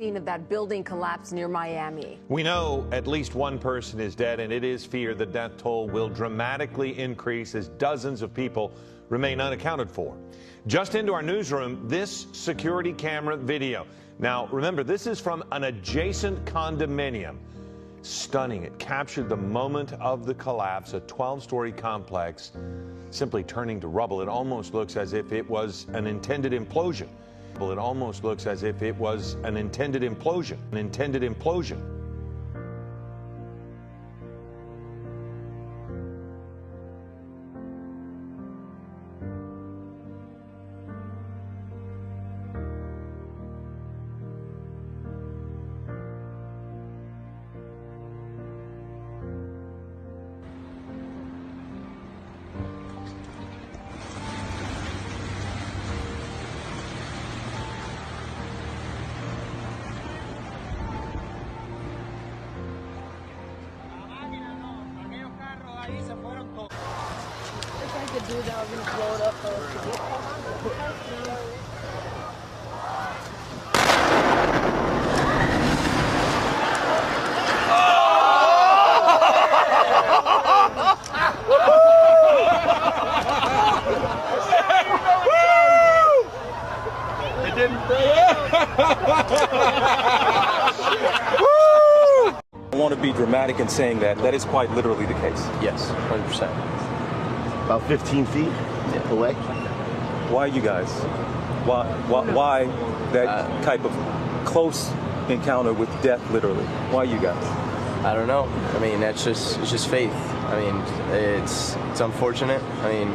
Scene of that building collapse near Miami. We know at least one person is dead, and it is feared the death toll will dramatically increase as dozens of people remain unaccounted for. Just into our newsroom, this security camera video. Now, remember, this is from an adjacent condominium. Stunning. It captured the moment of the collapse, a 12-story complex simply turning to rubble. It almost looks as if it was an intended implosion. It almost looks as if it was an intended implosion. An intended implosion. If I could do that, I was gonna blow it up It didn't. I want to be dramatic in saying that that is quite literally the case. Yes, 100%. About 15 feet away. Why you guys? Why that type of close encounter with death, literally? Why you guys? I don't know. I mean, it's just faith. I mean, it's unfortunate. I mean,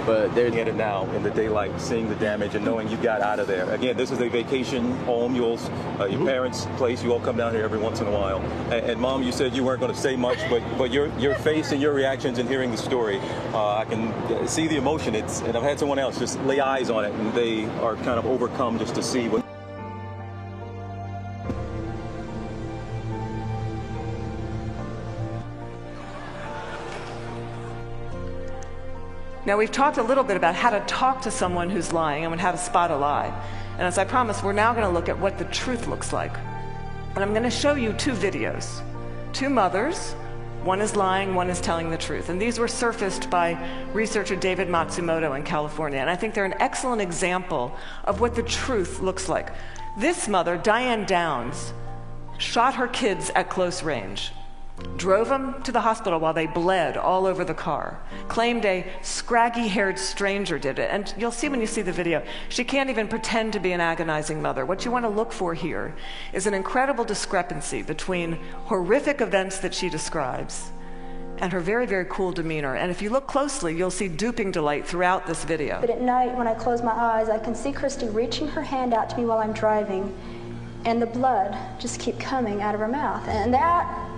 but they're At it now in the daylight, seeing the damage and knowing you got out of there. Again, this is a vacation home. Your parents' place. You all come down here every once in a while. And Mom, you said you weren't going to say much, but your face and your reactions and hearing the story, I can see the emotion. And I've had someone else just lay eyes on it, and they are kind of overcome just to see what. Now, we've talked a little bit about how to talk to someone who's lying and how to spot a lie. And as I promised, we're now going to look at what the truth looks like. And I'm going to show you two videos. Two mothers. One is lying, one is telling the truth. And these were surfaced by researcher David Matsumoto in California. And I think they're an excellent example of what the truth looks like. This mother, Diane Downs, shot her kids at close range. Drove them to the hospital while they bled all over the car. Claimed a scraggy-haired stranger did it. And you'll see when you see the video, she can't even pretend to be an agonizing mother. What you want to look for here is an incredible discrepancy between horrific events that she describes and her very, very cool demeanor. And if you look closely, you'll see duping delight throughout this video. But at night, when I close my eyes, I can see Christy reaching her hand out to me while I'm driving, and the blood just keep coming out of her mouth. And that,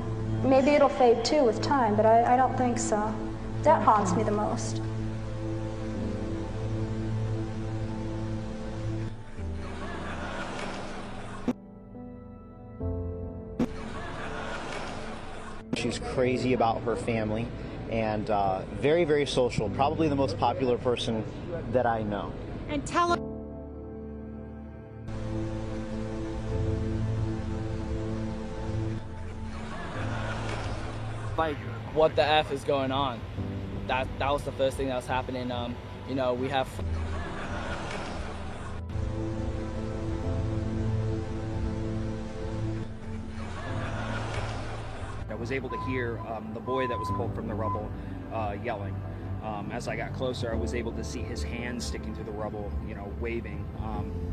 maybe it'll fade too with time, but I don't think so. That haunts me the most. She's crazy about her family and very, very social. Probably the most popular person that I know. And tell him. Like, what the F is going on? That was the first thing that was happening. You know, we have. I was able to hear the boy that was pulled from the rubble yelling. As I got closer, I was able to see his hands sticking through the rubble, you know, waving.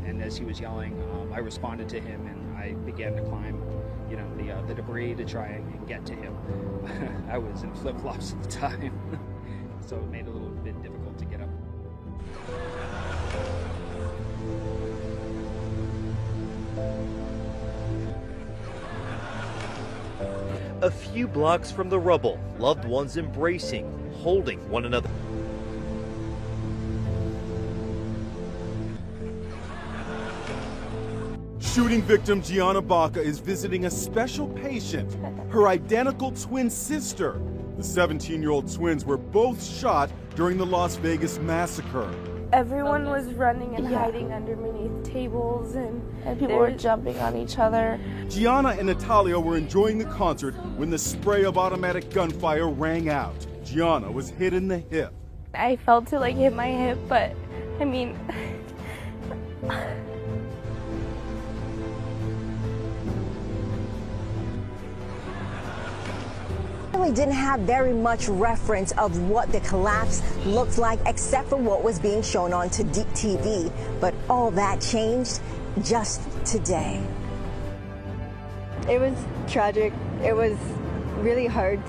And as he was yelling, I responded to him, and I began to climb, you know, the debris to try and get to him. I was in flip-flops at the time, so it made it a little bit difficult to get up. A few blocks from the rubble, loved ones embracing, holding one another. Shooting victim Gianna Baca is visiting a special patient, her identical twin sister. The 17-year-old twins were both shot during the Las Vegas massacre. Everyone was running and hiding underneath tables, and people were jumping on each other. Gianna and Natalia were enjoying the concert when the spray of automatic gunfire rang out. Gianna was hit in the hip. I felt it like hit my hip, but I mean, We didn't have very much reference of what the collapse looked like except for what was being shown on TV. But all that changed just today. It was tragic. It was really hard.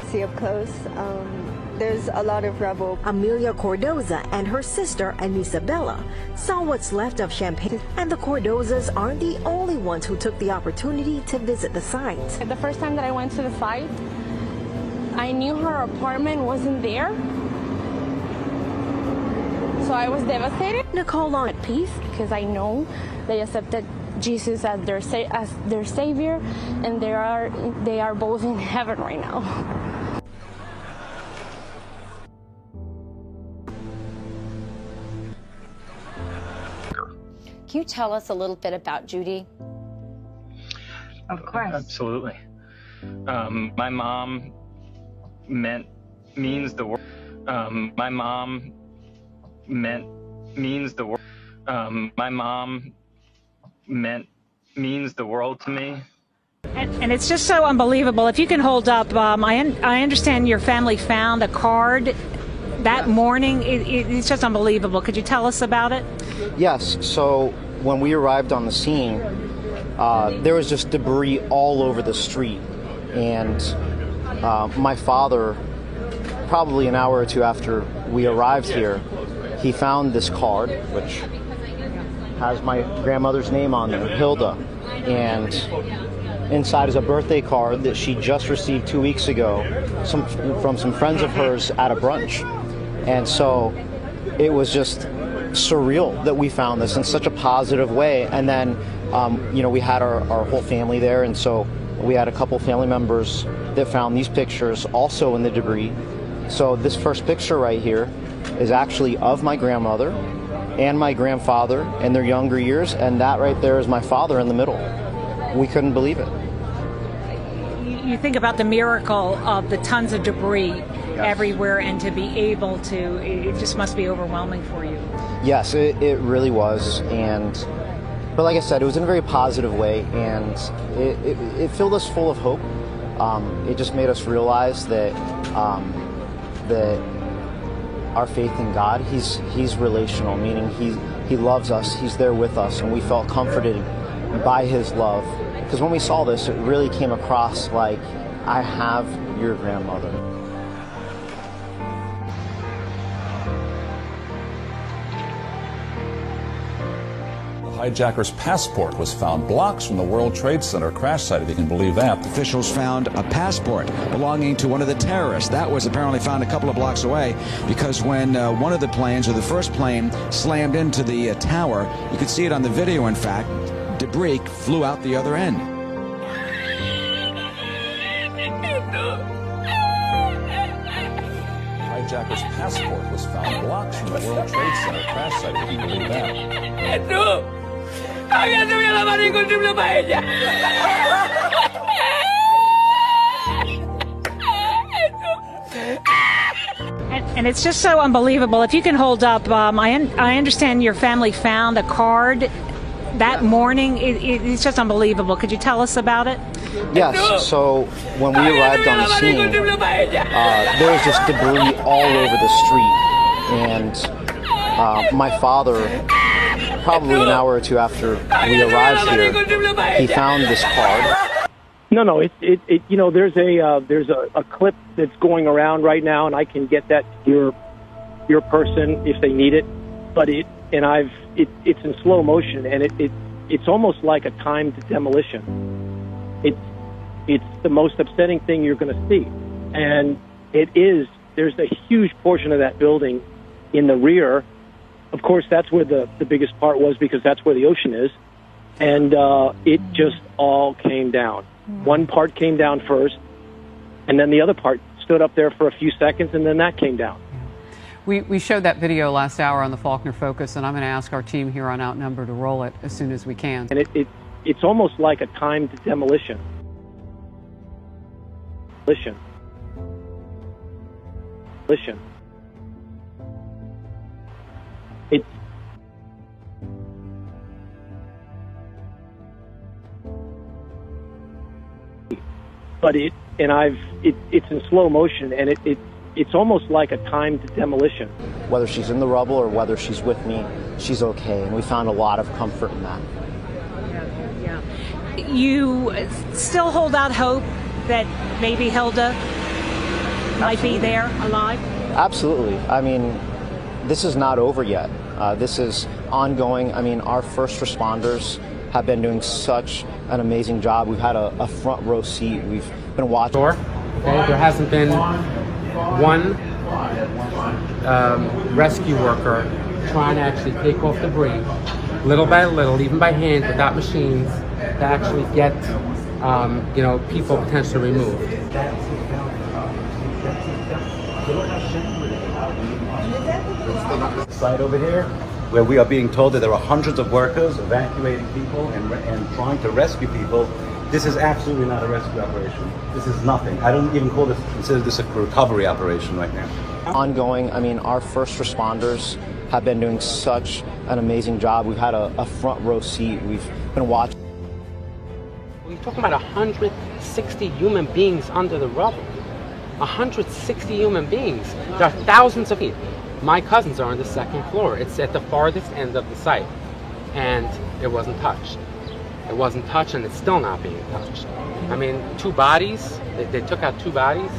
See up close. There's a lot of rubble. Amelia Cordoza and her sister Anisabella saw what's left of Champaign, and the Cordozas aren't the only ones who took the opportunity to visit the site. The first time that I went to the site, I knew her apartment wasn't there, so I was devastated. Nicole on at peace because I know they accepted Jesus as their savior, and they are both in heaven right now. Can you tell us a little bit about Judy? Of course. Absolutely. My mom means the world. My mom means the world. My mom means the world to me. And it's just so unbelievable. If you can hold up, I understand your family found a card that morning. It's just unbelievable. Could you tell us about it? Yes. So when we arrived on the scene, there was just debris all over the street. And my father, probably an hour or two after we arrived here, he found this card, which has my grandmother's name on there, Hilda. And inside is a birthday card that she just received 2 weeks ago from some friends of hers at a brunch. And so it was just surreal that we found this in such a positive way. And then, we had our whole family there. And so we had a couple family members that found these pictures also in the debris. So this first picture right here is actually of my grandmother and my grandfather in their younger years. And that right there is my father in the middle. We couldn't believe it. You think about the miracle of the tons of debris everywhere, and to be able to, it just must be overwhelming for you. Yes, it really was. But like I said, it was in a very positive way, and it filled us full of hope. It just made us realize that our faith in God, He's relational, meaning He loves us, He's there with us, and we felt comforted by His love. Because when we saw this, it really came across like, I have your grandmother. The hijacker's passport was found blocks from the World Trade Center crash site, if you can believe that. Officials found a passport belonging to one of the terrorists. That was apparently found a couple of blocks away, because when one of the planes, or the first plane, slammed into the tower, you could see it on the video, in fact, debris flew out the other end. Hijacker's passport was found blocks from the World Trade Center crash site, if you can believe that. And it's just so unbelievable. If you can hold up, I understand your family found a card that morning. It's just unbelievable. Could you tell us about it? Yes, so when we arrived on the scene, there was just debris all over the street. And my father, probably an hour or two after we arrived here, he found this card. No, there's a clip that's going around right now, and I can get that to your person if they need it. But it's in slow motion, and it's almost like a timed demolition. It's the most upsetting thing you're going to see, and there's a huge portion of that building in the rear. Of course, that's where the biggest part was, because that's where the ocean is, and it just all came down. One part came down first, And then the other part stood up there for a few seconds, and then that came down. We showed that video last hour on the Faulkner Focus, and I'm going to ask our team here on Outnumbered to roll it as soon as we can. And it's almost like a timed demolition. Listen. It's in slow motion, and it's almost like a timed demolition. Whether she's in the rubble or whether she's with me, she's okay, and we found a lot of comfort in that. You still hold out hope that maybe Hilda might be there alive? Absolutely. I mean, this is not over yet. This is ongoing. I mean, our first responders have been doing such an amazing job. We've had a front row seat. We've been watching. Okay, there hasn't been one rescue worker trying to actually take off debris, little by little, even by hand, without machines, to actually get, people potentially removed. Site over here, where we are being told that there are hundreds of workers evacuating people and trying to rescue people. This is absolutely not a rescue operation. This is nothing. I don't even consider this a recovery operation right now. Ongoing. I mean, our first responders have been doing such an amazing job. We've had a front row seat. We've been watching. We're talking about 160 human beings under the rubble. 160 human beings. There are thousands of people. My cousins are on the second floor. It's at the farthest end of the site, and it wasn't touched. It wasn't touched, and it's still not being touched. I mean, 2 bodies, they took out 2 bodies.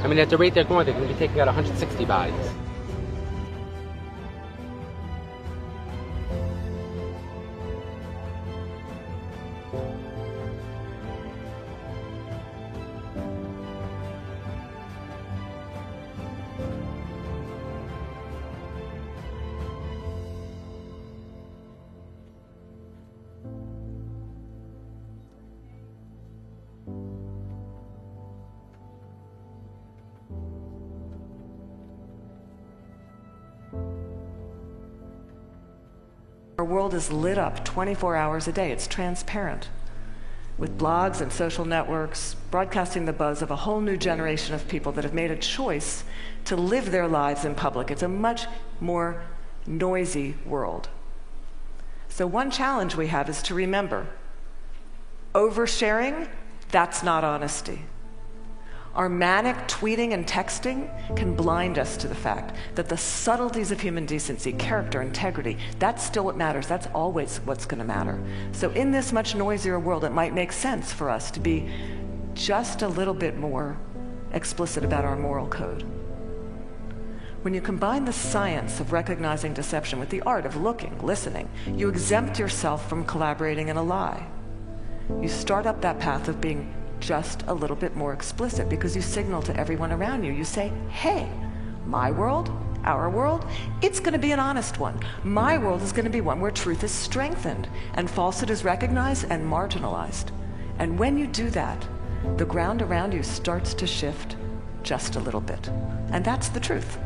I mean, at the rate they're going to be taking out 160 bodies. Our world is lit up 24 hours a day. It's transparent, with blogs and social networks broadcasting the buzz of a whole new generation of people that have made a choice to live their lives in public. It's a much more noisy world. So one challenge we have is to remember, oversharing, that's not honesty. Our manic tweeting and texting can blind us to the fact that the subtleties of human decency, character, integrity, that's still what matters. That's always what's going to matter. So in this much noisier world, it might make sense for us to be just a little bit more explicit about our moral code. When you combine the science of recognizing deception with the art of looking, listening, you exempt yourself from collaborating in a lie. You start up that path of being just a little bit more explicit because you signal to everyone around you. You say, hey, my world, our world, it's going to be an honest one. My world is going to be one where truth is strengthened and falsehood is recognized and marginalized. And when you do that, the ground around you starts to shift just a little bit. And that's the truth.